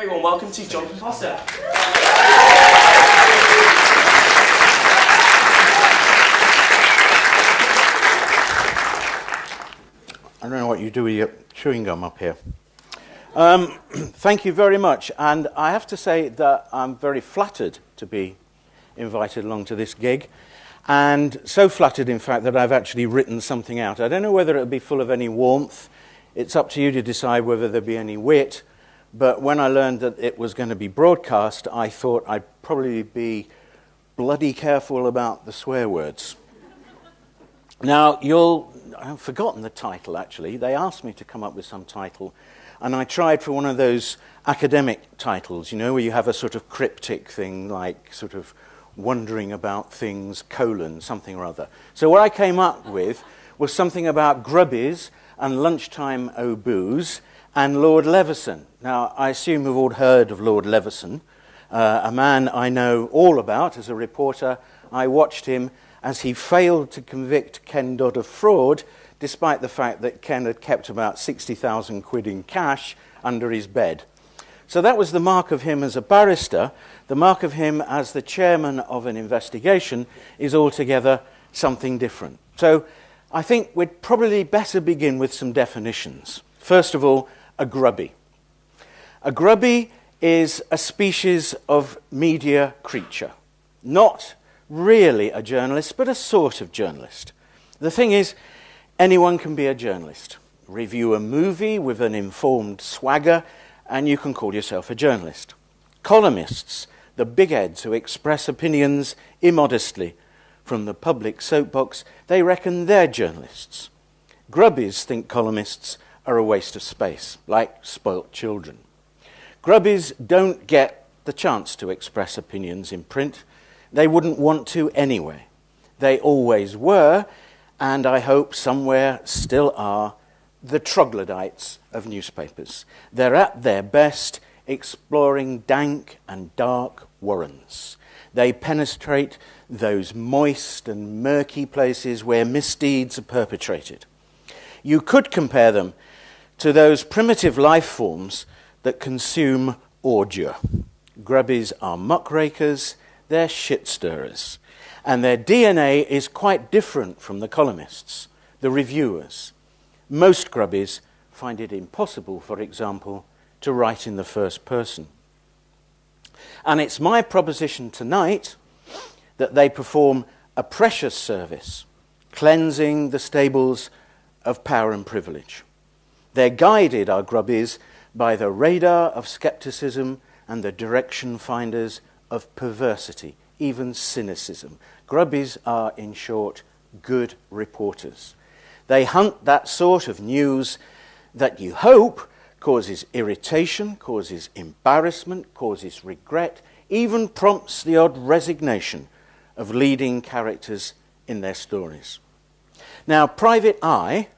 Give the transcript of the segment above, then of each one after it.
Very well, welcome to Jonathan Foster. I don't know what you do with your chewing gum up here. Thank you very much, and I have to say that I'm very flattered to be invited along to this gig, and so flattered, in fact, that I've actually written something out. I don't know whether it'll be full of any warmth. It's up to you to decide whether there'll be any wit, but when I learned that it was going to be broadcast, I thought I'd probably be bloody careful about the swear words. Now, I've forgotten the title, actually. They asked me to come up with some title, and I tried for one of those academic titles, you know, where you have a sort of cryptic thing, like sort of wondering about things, something or other. So what I came up with was something about grubbies and Lunchtime O'Booze and Lord Leveson. Now, I assume you've all heard of Lord Leveson, a man I know all about as a reporter. I watched him as he failed to convict Ken Dodd of fraud, despite the fact that Ken had kept about 60,000 quid in cash under his bed. So that was the mark of him as a barrister. The mark of him as the chairman of an investigation is altogether something different. So I think we'd probably better begin with some definitions. First of all, a grubby. A grubby is a species of media creature, not really a journalist, but a sort of journalist. The thing is, anyone can be a journalist. Review a movie with an informed swagger, and you can call yourself a journalist. Columnists, the big heads who express opinions immodestly from the public soapbox, they reckon they're journalists. Grubbies think columnists are a waste of space, like spoilt children. Grubbies don't get the chance to express opinions in print. They wouldn't want to anyway. They always were, and I hope somewhere still are, the troglodytes of newspapers. They're at their best exploring dank and dark warrens. They penetrate those moist and murky places where misdeeds are perpetrated. You could compare them to those primitive life forms that consume ordure. Grubbies are muckrakers, they're shit stirrers, and their DNA is quite different from the columnists, the reviewers. Most grubbies find it impossible, for example, to write in the first person. And it's my proposition tonight that they perform a precious service, cleansing the stables of power and privilege. They're guided, our grubbies, by the radar of skepticism and the direction finders of perversity, even cynicism. Grubbies are, in short, good reporters. They hunt that sort of news that you hope causes irritation, causes embarrassment, causes regret, even prompts the odd resignation of leading characters in their stories. Now, Private Eye,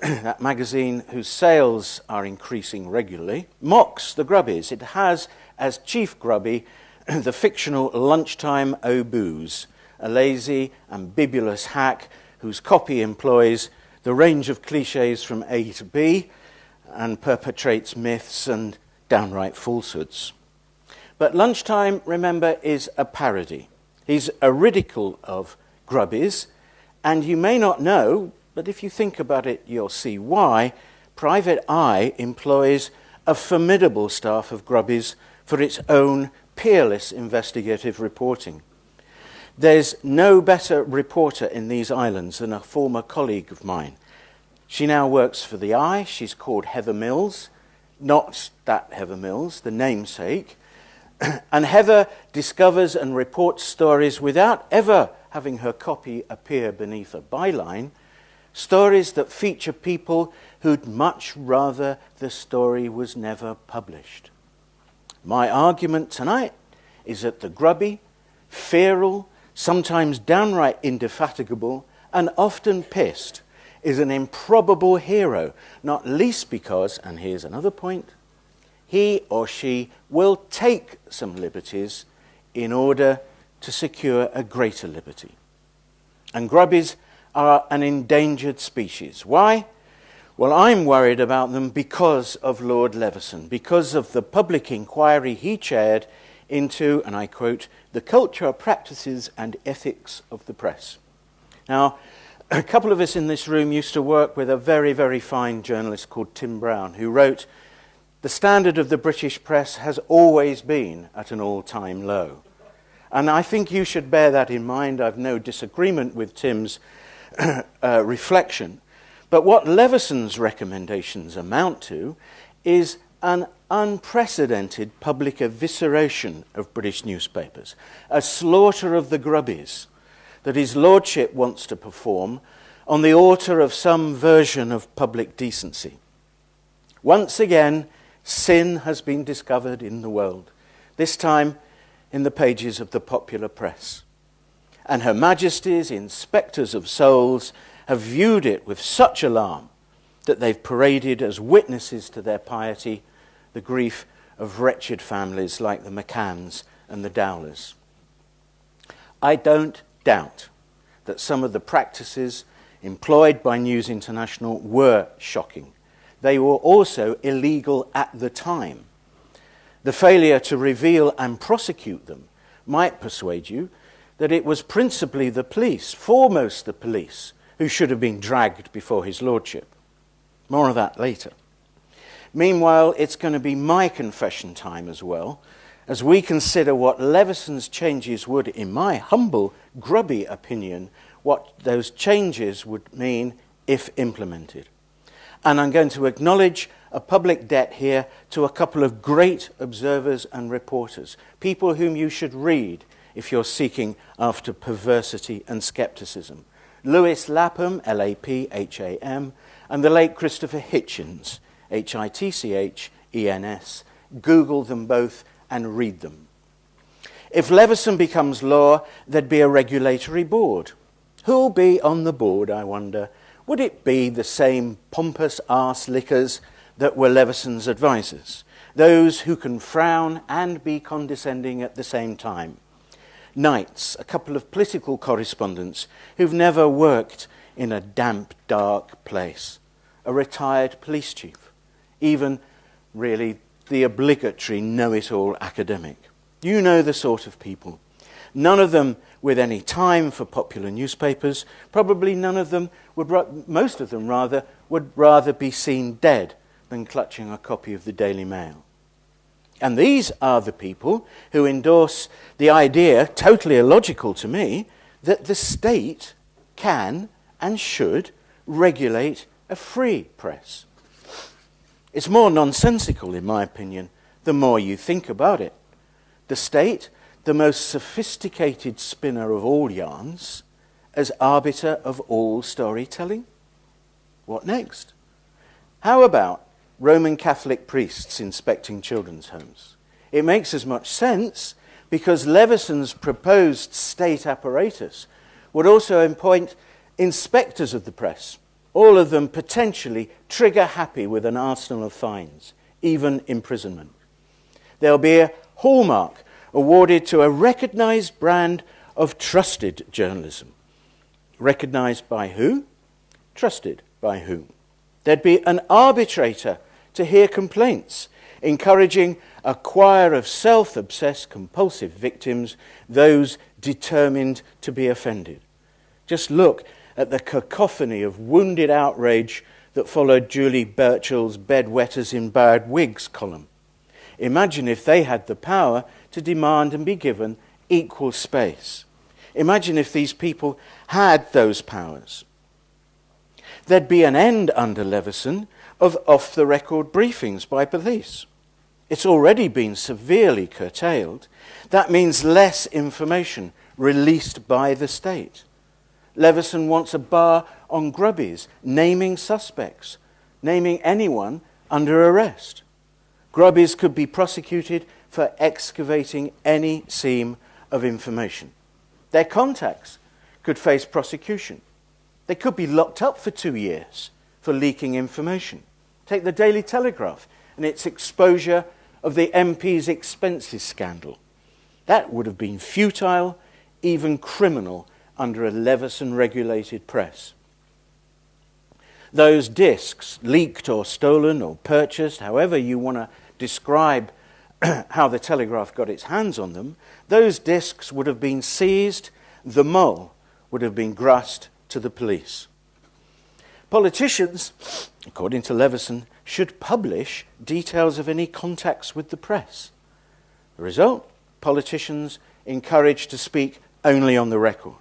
that magazine whose sales are increasing regularly, mocks the grubbies. It has as chief grubby the fictional Lunchtime O'Booze, a lazy and bibulous hack whose copy employs the range of cliches from A to B and perpetrates myths and downright falsehoods. But Lunchtime, remember, is a parody. He's a ridicule of grubbies, and you may not know, but if you think about it, you'll see why. Private Eye employs a formidable staff of grubbies for its own peerless investigative reporting. There's no better reporter in these islands than a former colleague of mine. She now works for the Eye. She's called Heather Mills, not that Heather Mills, the namesake. And Heather discovers and reports stories without ever having her copy appear beneath a byline, stories that feature people who'd much rather the story was never published. My argument tonight is that the grubby, feral, sometimes downright indefatigable, and often pissed, is an improbable hero, not least because, and here's another point, he or she will take some liberties in order to secure a greater liberty. And grubbies are an endangered species. Why? Well, I'm worried about them because of Lord Leveson, because of the public inquiry he chaired into, and I quote, the culture, practices and ethics of the press. Now, a couple of us in this room used to work with a very, very fine journalist called Tim Brown, who wrote, "The standard of the British press has always been at an all-time low." And I think you should bear that in mind. I've no disagreement with Tim's reflection. But what Leveson's recommendations amount to is an unprecedented public evisceration of British newspapers, a slaughter of the grubbies that his lordship wants to perform on the altar of some version of public decency. Once again, sin has been discovered in the world, this time in the pages of the popular press. And Her Majesty's inspectors of souls have viewed it with such alarm that they've paraded as witnesses to their piety the grief of wretched families like the McCanns and the Dowlers. I don't doubt that some of the practices employed by News International were shocking. They were also illegal at the time. The failure to reveal and prosecute them might persuade you that it was principally the police, foremost the police, who should have been dragged before his lordship. More of that later. Meanwhile, it's going to be my confession time as well, as we consider what Leveson's changes would, in my humble, grubby opinion, what those changes would mean if implemented. And I'm going to acknowledge a public debt here to a couple of great observers and reporters, people whom you should read if you're seeking after perversity and skepticism. Lewis Lapham, Lapham, and the late Christopher Hitchens, Hitchens. Google them both and read them. If Leveson becomes law, there'd be a regulatory board. Who'll be on the board, I wonder? Would it be the same pompous arse lickers that were Leveson's advisors? Those who can frown and be condescending at the same time? Knights, a couple of political correspondents who've never worked in a damp, dark place. A retired police chief. Even, really, the obligatory know-it-all academic. You know the sort of people. None of them with any time for popular newspapers. Probably none of them most of them rather, would rather be seen dead than clutching a copy of the Daily Mail. And these are the people who endorse the idea, totally illogical to me, that the state can and should regulate a free press. It's more nonsensical, in my opinion, the more you think about it. The state, the most sophisticated spinner of all yarns, as arbiter of all storytelling? What next? How about Roman Catholic priests inspecting children's homes? It makes as much sense because Leveson's proposed state apparatus would also appoint inspectors of the press, all of them potentially trigger-happy with an arsenal of fines, even imprisonment. There'll be a hallmark awarded to a recognised brand of trusted journalism. Recognised by who? Trusted by whom? There'd be an arbitrator to hear complaints, encouraging a choir of self-obsessed compulsive victims, those determined to be offended. Just look at the cacophony of wounded outrage that followed Julie Burchell's bedwetters in bad wigs column. Imagine if they had the power to demand and be given equal space. Imagine if these people had those powers. There'd be an end under Leveson of off-the-record briefings by police. It's already been severely curtailed. That means less information released by the state. Leveson wants a bar on grubbies, naming suspects, naming anyone under arrest. Grubbies could be prosecuted for excavating any seam of information. Their contacts could face prosecution. They could be locked up for 2 years for leaking information. Take the Daily Telegraph and its exposure of the MP's expenses scandal. That would have been futile, even criminal, under a Leveson-regulated press. those discs, leaked or stolen or purchased, however you want to describe how the Telegraph got its hands on them, those discs would have been seized, the mole would have been grassed to the police. Politicians, according to Leveson, should publish details of any contacts with the press. The result? Politicians encouraged to speak only on the record.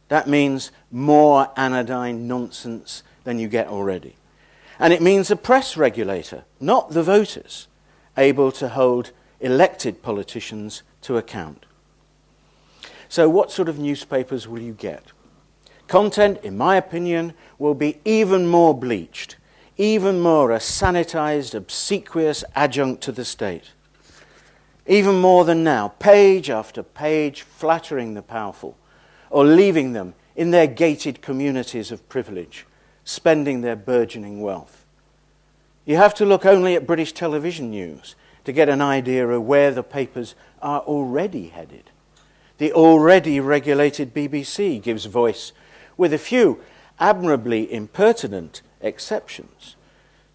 That means more anodyne nonsense than you get already. And it means a press regulator, not the voters, able to hold elected politicians to account. So what sort of newspapers will you get? Content, in my opinion, will be even more bleached, even more a sanitized, obsequious adjunct to the state. Even more than now, page after page flattering the powerful, or leaving them in their gated communities of privilege, spending their burgeoning wealth. You have to look only at British television news to get an idea of where the papers are already headed. The already regulated BBC gives voice, with a few admirably impertinent exceptions,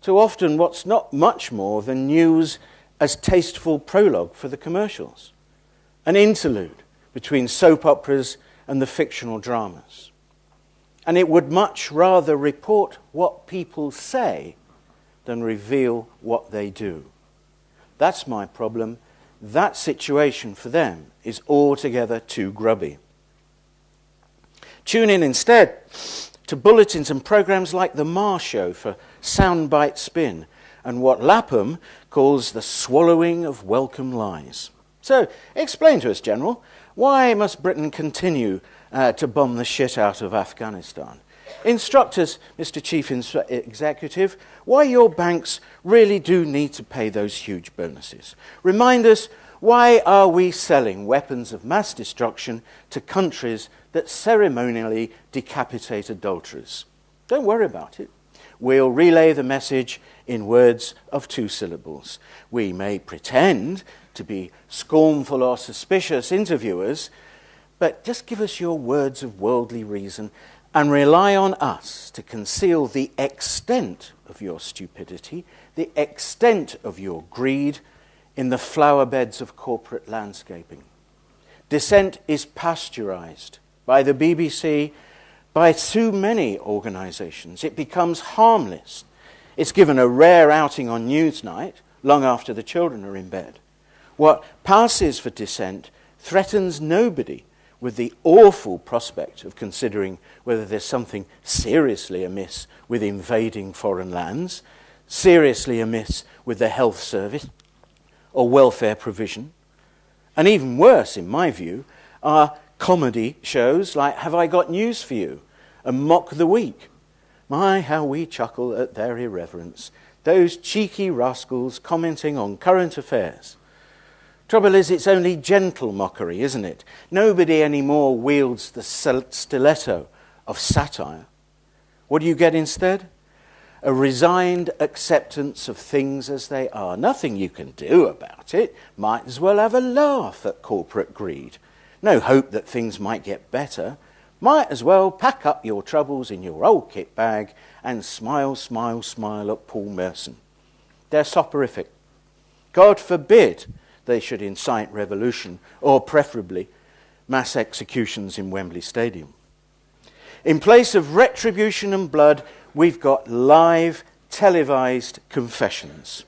to often what's not much more than news as tasteful prologue for the commercials, an interlude between soap operas and the fictional dramas. And it would much rather report what people say than reveal what they do. That's my problem. That situation for them is altogether too grubby. Tune in instead to bulletins and programs like The Ma Show for soundbite spin and what Lapham calls the swallowing of welcome lies. So, explain to us, General, why must Britain continue to bomb the shit out of Afghanistan? Instruct us, Mr. Chief Executive, why your banks really do need to pay those huge bonuses. Remind us, why are we selling weapons of mass destruction to countries that ceremonially decapitate adulterers? Don't worry about it. We'll relay the message in words of 2 syllables. We may pretend to be scornful or suspicious interviewers, but just give us your words of worldly reason and rely on us to conceal the extent of your stupidity, the extent of your greed in the flower beds of corporate landscaping. Dissent is pasteurized by the BBC, by too many organizations. It becomes harmless. It's given a rare outing on Newsnight, long after the children are in bed. What passes for dissent threatens nobody with the awful prospect of considering whether there's something seriously amiss with invading foreign lands, seriously amiss with the health service or welfare provision. And even worse, in my view, are comedy shows like Have I Got News For You and Mock the Week. My, how we chuckle at their irreverence. Those cheeky rascals commenting on current affairs. Trouble is, it's only gentle mockery, isn't it? Nobody anymore wields the stiletto of satire. What do you get instead? A resigned acceptance of things as they are. Nothing you can do about it. Might as well have a laugh at corporate greed. No hope that things might get better. Might as well pack up your troubles in your old kit bag and smile, smile, smile at Paul Merson. They're soporific. God forbid they should incite revolution, or preferably mass executions in Wembley Stadium. In place of retribution and blood, we've got live, televised confessions,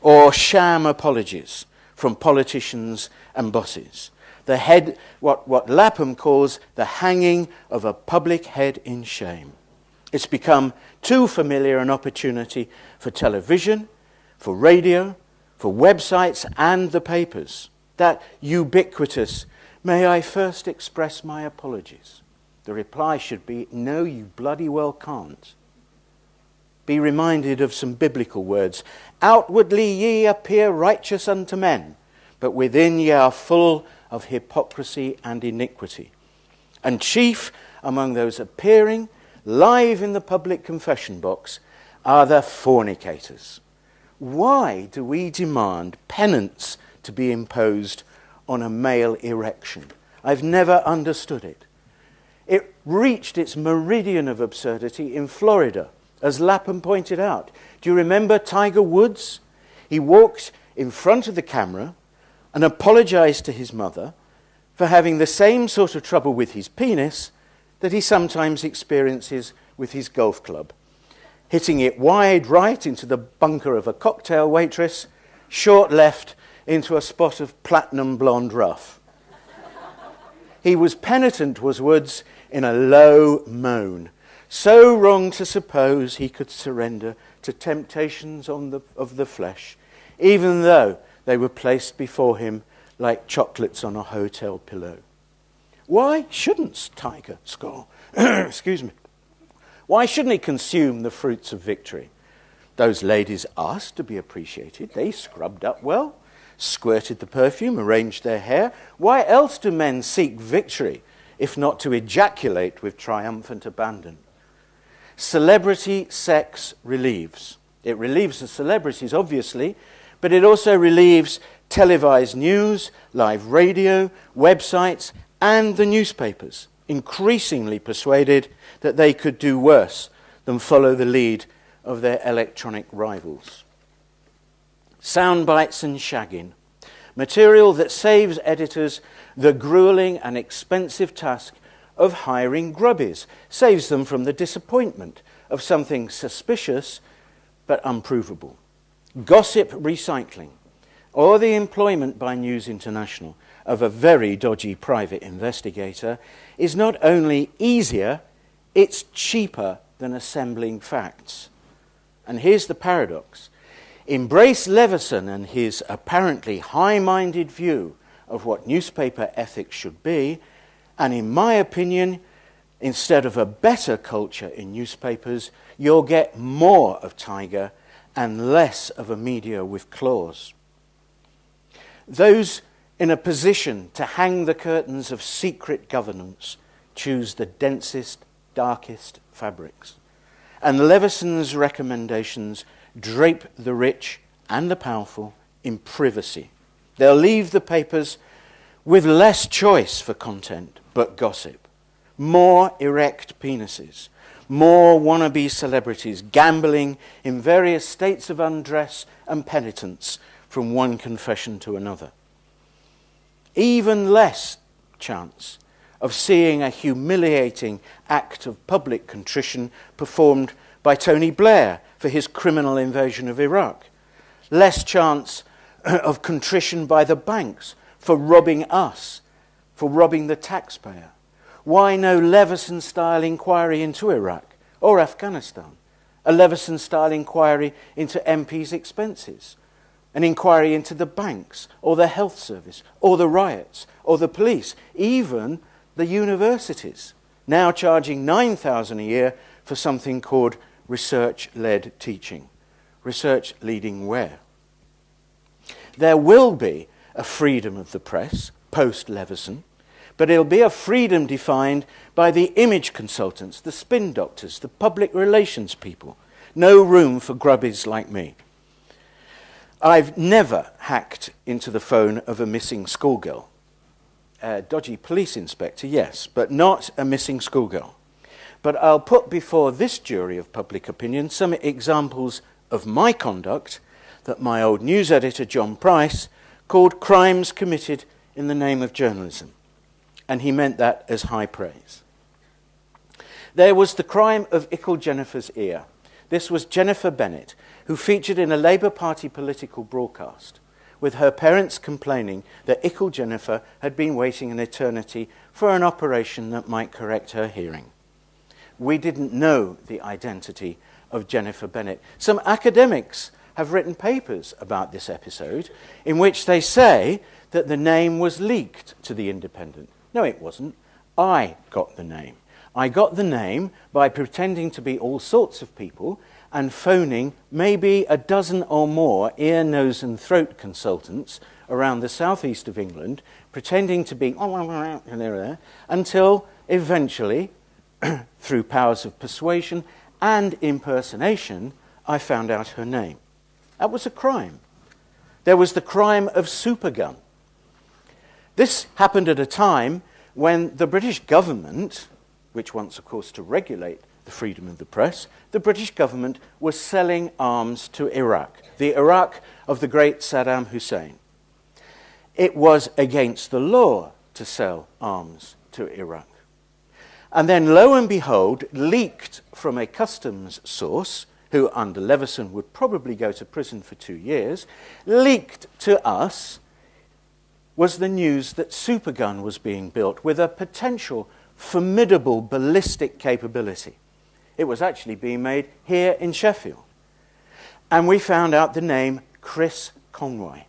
or sham apologies from politicians and bosses. The head, what Lapham calls the hanging of a public head in shame. It's become too familiar an opportunity for television, for radio, for websites and the papers. That ubiquitous, may I first express my apologies. The reply should be, no, you bloody well can't. Be reminded of some biblical words. Outwardly ye appear righteous unto men, but within ye are full of hypocrisy and iniquity. And chief among those appearing live in the public confession box are the fornicators. Why do we demand penance to be imposed on a male erection? I've never understood it. It reached its meridian of absurdity in Florida as Lapham pointed out. Do you remember Tiger Woods? He walked in front of the camera and apologized to his mother for having the same sort of trouble with his penis that he sometimes experiences with his golf club, hitting it wide right into the bunker of a cocktail waitress, short left into a spot of platinum blonde rough. He was penitent, was Woods, in a low moan, so wrong to suppose he could surrender to temptations of the flesh, even though they were placed before him like chocolates on a hotel pillow. Why shouldn't Tiger score? Excuse me. Why shouldn't he consume the fruits of victory? Those ladies asked to be appreciated. They scrubbed up well, squirted the perfume, arranged their hair. Why else do men seek victory, if not to ejaculate with triumphant abandon? Celebrity sex relieves. It relieves the celebrities, obviously, but it also relieves televised news, live radio, websites, and the newspapers, increasingly persuaded that they could do worse than follow the lead of their electronic rivals. Sound bites and shagging, material that saves editors the grueling and expensive task of hiring grubbies, saves them from the disappointment of something suspicious but unprovable. Gossip recycling, or the employment by News International of a very dodgy private investigator, is not only easier, it's cheaper than assembling facts. And here's the paradox. Embrace Leveson and his apparently high-minded view of what newspaper ethics should be, and in my opinion, instead of a better culture in newspapers, you'll get more of Tiger and less of a media with claws. Those in a position to hang the curtains of secret governance choose the densest, darkest fabrics. And Leveson's recommendations drape the rich and the powerful in privacy. They'll leave the papers with less choice for content, but gossip. More erect penises. More wannabe celebrities gambling in various states of undress and penitence from one confession to another. Even less chance of seeing a humiliating act of public contrition performed by Tony Blair for his criminal invasion of Iraq. Less chance of contrition by the banks for robbing us, for robbing the taxpayer. Why no Leveson-style inquiry into Iraq or Afghanistan? A Leveson-style inquiry into MPs' expenses? An inquiry into the banks or the health service or the riots or the police, even the universities, now charging $9,000 a year for something called research-led teaching. Research leading where? There will be a freedom of the press post-Leveson, but it'll be a freedom defined by the image consultants, the spin doctors, the public relations people. No room for grubbies like me. I've never hacked into the phone of a missing schoolgirl. A dodgy police inspector, yes, but not a missing schoolgirl. But I'll put before this jury of public opinion some examples of my conduct that my old news editor, John Price, called crimes committed in the name of journalism. And he meant that as high praise. There was the crime of Ickle Jennifer's ear. This was Jennifer Bennett, who featured in a Labour Party political broadcast, with her parents complaining that Ickle Jennifer had been waiting an eternity for an operation that might correct her hearing. We didn't know the identity of Jennifer Bennett. Some academics have written papers about this episode in which they say that the name was leaked to The Independent. No, it wasn't. I got the name. I got the name by pretending to be all sorts of people and phoning maybe a dozen or more ear, nose and throat consultants around the southeast of England, pretending to be until eventually, through powers of persuasion and impersonation, I found out her name. That was a crime. There was the crime of Supergun. This happened at a time when the British government, which wants, of course, to regulate the freedom of the press, the British government was selling arms to Iraq, the Iraq of the great Saddam Hussein. It was against the law to sell arms to Iraq. And then, lo and behold, leaked from a customs source, who under Leveson would probably go to prison for 2 years, leaked to us was the news that Supergun was being built with a potential formidable ballistic capability. It was actually being made here in Sheffield. And we found out the name Chris Conway.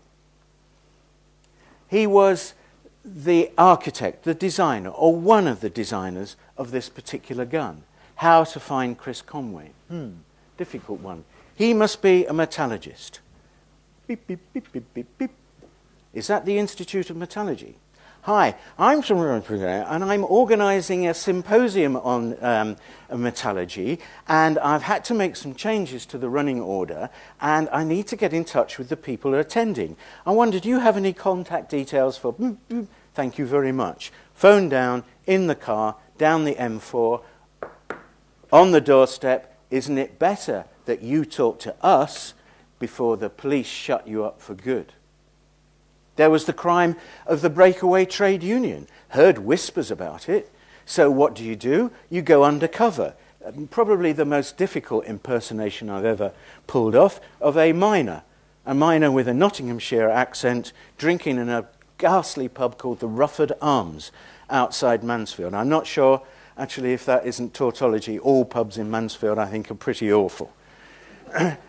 He was the architect, the designer, or one of the designers of this particular gun. How to find Chris Conway? Difficult one. He must be a metallurgist. Beep, beep, beep, beep, beep, beep. Is that the Institute of Metallurgy? Hi, I'm and I'm organising a symposium on metallurgy, and I've had to make some changes to the running order, and I need to get in touch with the people who are attending. I wonder, do you have any contact details for... Thank you very much. Phone down, in the car, down the M4, on the doorstep. Isn't it better that you talk to us before the police shut you up for good? There was the crime of the breakaway trade union. Heard whispers about it. So what do? You go undercover. Probably the most difficult impersonation I've ever pulled off of a miner. A miner with a Nottinghamshire accent drinking in a ghastly pub called the Rufford Arms outside Mansfield. I'm not sure, actually, if that isn't tautology. All pubs in Mansfield, I think, are pretty awful.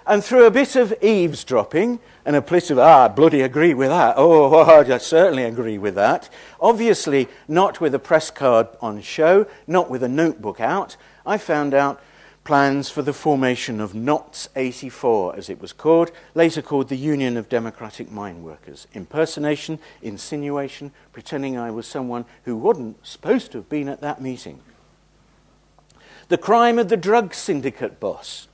And through a bit of eavesdropping and a bit of, I bloody agree with that. Oh, I certainly agree with that. Obviously, not with a press card on show, not with a notebook out. I found out plans for the formation of KNOTS 84, as it was called, later called the Union of Democratic Mine Workers. Impersonation, insinuation, pretending I was someone who wasn't supposed to have been at that meeting. The crime of the drug syndicate boss.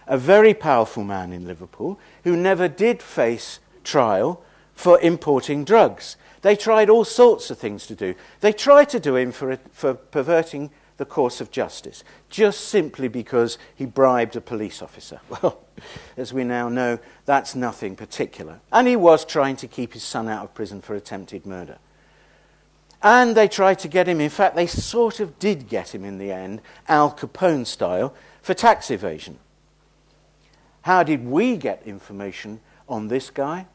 A very powerful man in Liverpool who never did face trial for importing drugs. They tried all sorts of things to do. They tried to do him for perverting the course of justice, just simply because he bribed a police officer. Well, as we now know, that's nothing particular. And he was trying to keep his son out of prison for attempted murder. And they tried to get him, in fact, they sort of did get him in the end, Al Capone style, for tax evasion. How did we get information on this guy?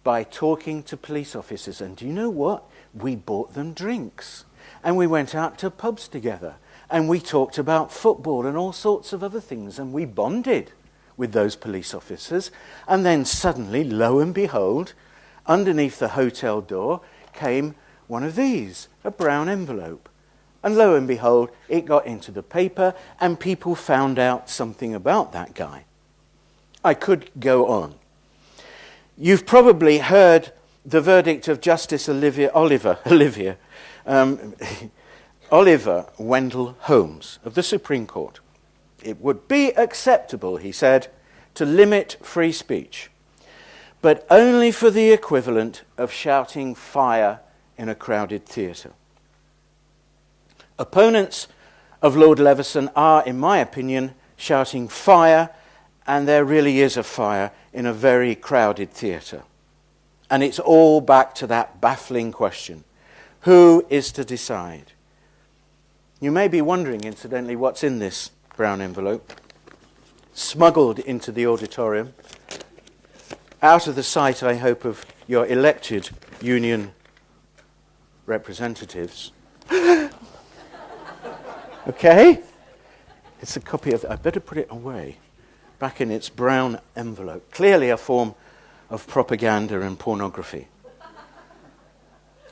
By talking to police officers. And do you know what? We bought them drinks. And we went out to pubs together. And we talked about football and all sorts of other things. And we bonded with those police officers. And then suddenly, lo and behold, underneath the hotel door came one of these, a brown envelope. And lo and behold, it got into the paper and people found out something about that guy. I could go on. You've probably heard the verdict of Justice Oliver Wendell Holmes of the Supreme Court. It would be acceptable, he said, to limit free speech, but only for the equivalent of shouting fire in a crowded theatre. Opponents of Lord Leveson are, in my opinion, shouting fire, and there really is a fire in a very crowded theatre. And it's all back to that baffling question. Who is to decide? You may be wondering, incidentally, what's in this brown envelope. Smuggled into the auditorium, out of the sight, I hope, of your elected union representatives. Okay? It's a copy of... I better put it away. Back in its brown envelope. Clearly a form of propaganda and pornography.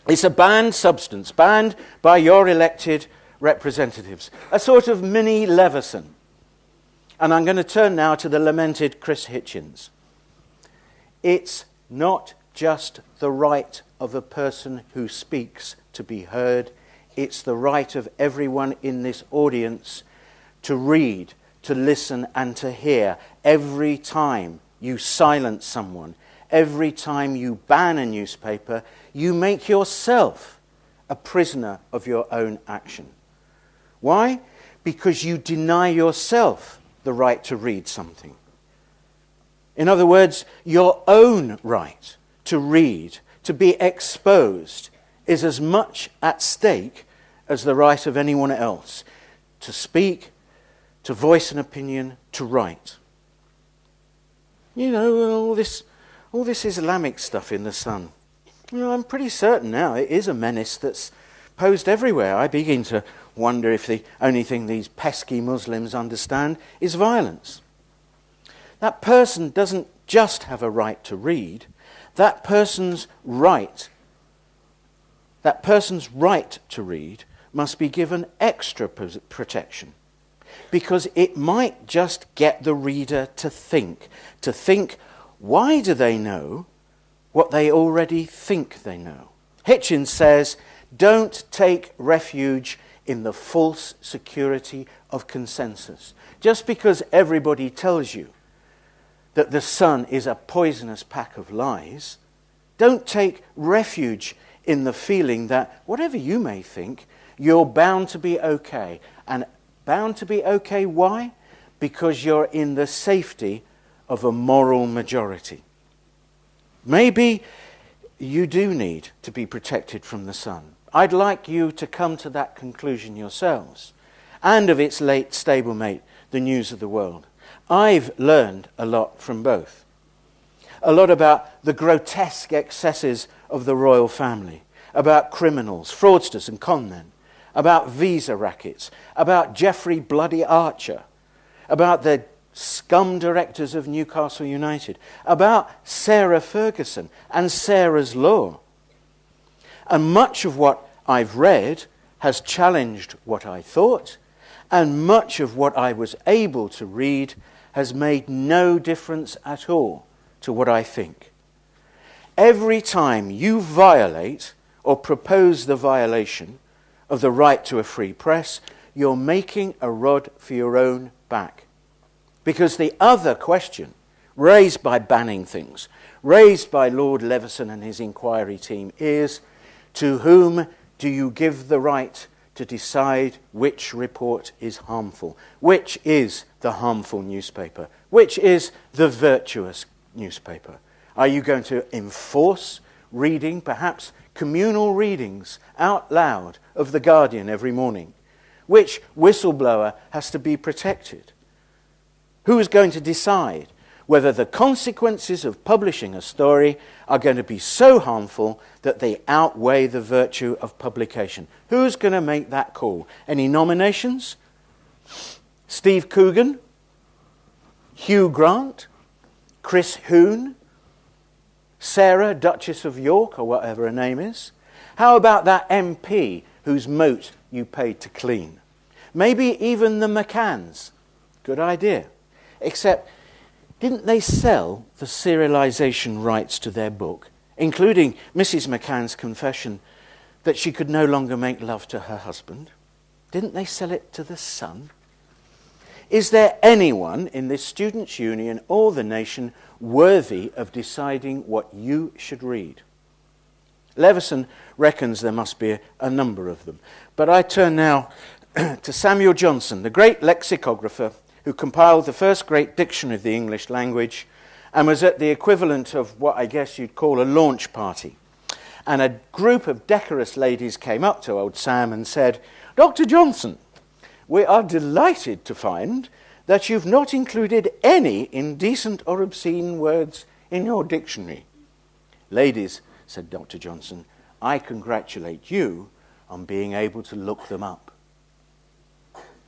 It's a banned substance, banned by your elected representatives. A sort of mini Leveson. And I'm going to turn now to the lamented Chris Hitchens. It's not just the right of a person who speaks to be heard. It's the right of everyone in this audience to read, to listen and to hear. Every time you silence someone, every time you ban a newspaper, you make yourself a prisoner of your own action. Why? because you deny yourself the right to read something. In other words, your own right to read, to be exposed, is as much at stake as the right of anyone else to speak, to voice an opinion, to write. You know, all this Islamic stuff in the Sun. You know, I'm pretty certain now it is a menace that's posed everywhere. I begin to wonder if the only thing these pesky Muslims understand is violence. That person doesn't just have a right to read. That person's right to read must be given extra protection, because it might just get the reader to think, why do they know what they already think they know? Hitchens says, don't take refuge in the false security of consensus. Just because everybody tells you that the Sun is a poisonous pack of lies, don't take refuge in the feeling that whatever you may think, you're bound to be okay. And bound to be okay, why? Because you're in the safety of a moral majority. Maybe you do need to be protected from the Sun. I'd like you to come to that conclusion yourselves, and of its late stablemate, the News of the World. I've learned a lot from both. A lot about the grotesque excesses of the royal family, about criminals, fraudsters and conmen, about visa rackets, about Geoffrey Bloody Archer, about the scum directors of Newcastle United, about Sarah Ferguson and Sarah's Law. And much of what I've read has challenged what I thought, and much of what I was able to read has made no difference at all to what I think. Every time you violate or propose the violation of the right to a free press, you're making a rod for your own back. Because the other question raised by banning things, raised by Lord Leveson and his inquiry team, is to whom do you give the right to decide which report is harmful? Which is the harmful newspaper? Which is the virtuous newspaper? Are you going to enforce reading, perhaps communal readings out loud of The Guardian every morning? Which whistleblower has to be protected? Who is going to decide whether the consequences of publishing a story are going to be so harmful that they outweigh the virtue of publication? Who's going to make that call? Any nominations? Steve Coogan? Hugh Grant? Chris Hoon? Sarah, Duchess of York, or whatever her name is? How about that MP whose moat you paid to clean? Maybe even the McCanns. Good idea. Except, didn't they sell the serialization rights to their book, including Mrs. McCann's confession that she could no longer make love to her husband? Didn't they sell it to the Sun? Is there anyone in this students' union or the nation worthy of deciding what you should read? Leveson reckons there must be a number of them. But I turn now to Samuel Johnson, the great lexicographer who compiled the first great dictionary of the English language and was at the equivalent of what I guess you'd call a launch party. And a group of decorous ladies came up to old Sam and said, "Dr. Johnson, we are delighted to find that you've not included any indecent or obscene words in your dictionary." "Ladies," said Dr. Johnson, "I congratulate you on being able to look them up."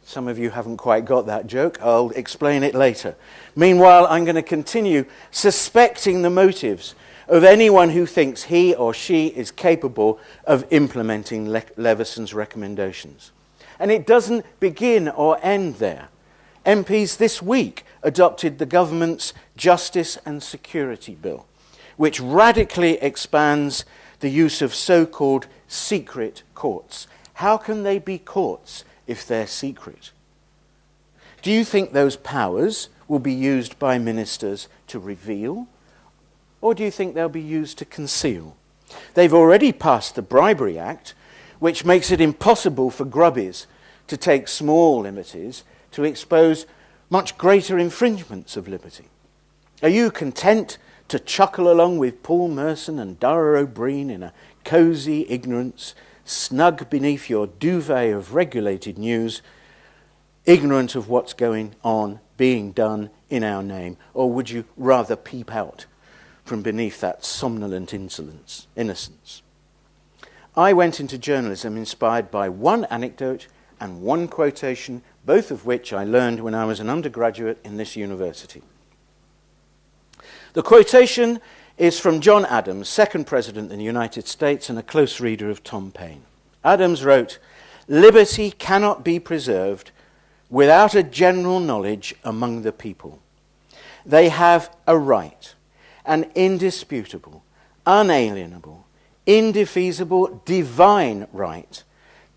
Some of you haven't quite got that joke. I'll explain it later. Meanwhile, I'm going to continue suspecting the motives of anyone who thinks he or she is capable of implementing Leveson's recommendations. And it doesn't begin or end there. MPs this week adopted the government's Justice and Security Bill, which radically expands the use of so-called secret courts. How can they be courts if they're secret? Do you think those powers will be used by ministers to reveal, or do you think they'll be used to conceal? They've already passed the Bribery Act, which makes it impossible for grubbies to take small liberties to expose much greater infringements of liberty? Are you content to chuckle along with Paul Merson and Dara O'Brien in a cosy ignorance, snug beneath your duvet of regulated news, ignorant of what's going on, being done in our name? Or would you rather peep out from beneath that somnolent innocence? I went into journalism inspired by one anecdote and one quotation, both of which I learned when I was an undergraduate in this university. The quotation is from John Adams, second president in the United States and a close reader of Tom Paine. Adams wrote, "Liberty cannot be preserved without a general knowledge among the people. They have a right, an indisputable, unalienable, indefeasible, divine right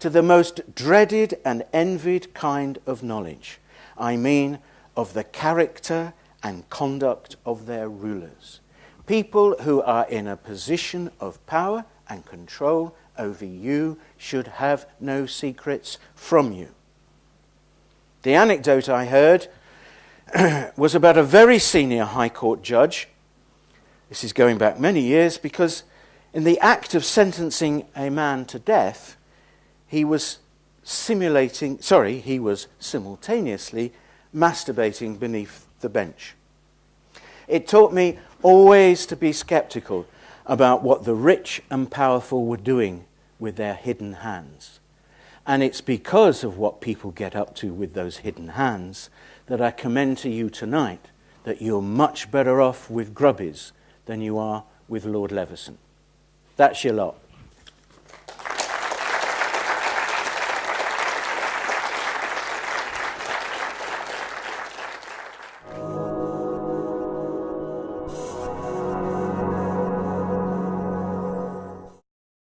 to the most dreaded and envied kind of knowledge. I mean of the character and conduct of their rulers. People who are in a position of power and control over you should have no secrets from you." The anecdote I heard was about a very senior High Court judge. This is going back many years, because in the act of sentencing a man to death, he was simultaneously masturbating beneath the bench. It taught me always to be skeptical about what the rich and powerful were doing with their hidden hands. And it's because of what people get up to with those hidden hands that I commend to you tonight that you're much better off with grubbies than you are with Lord Leveson. That's your lot.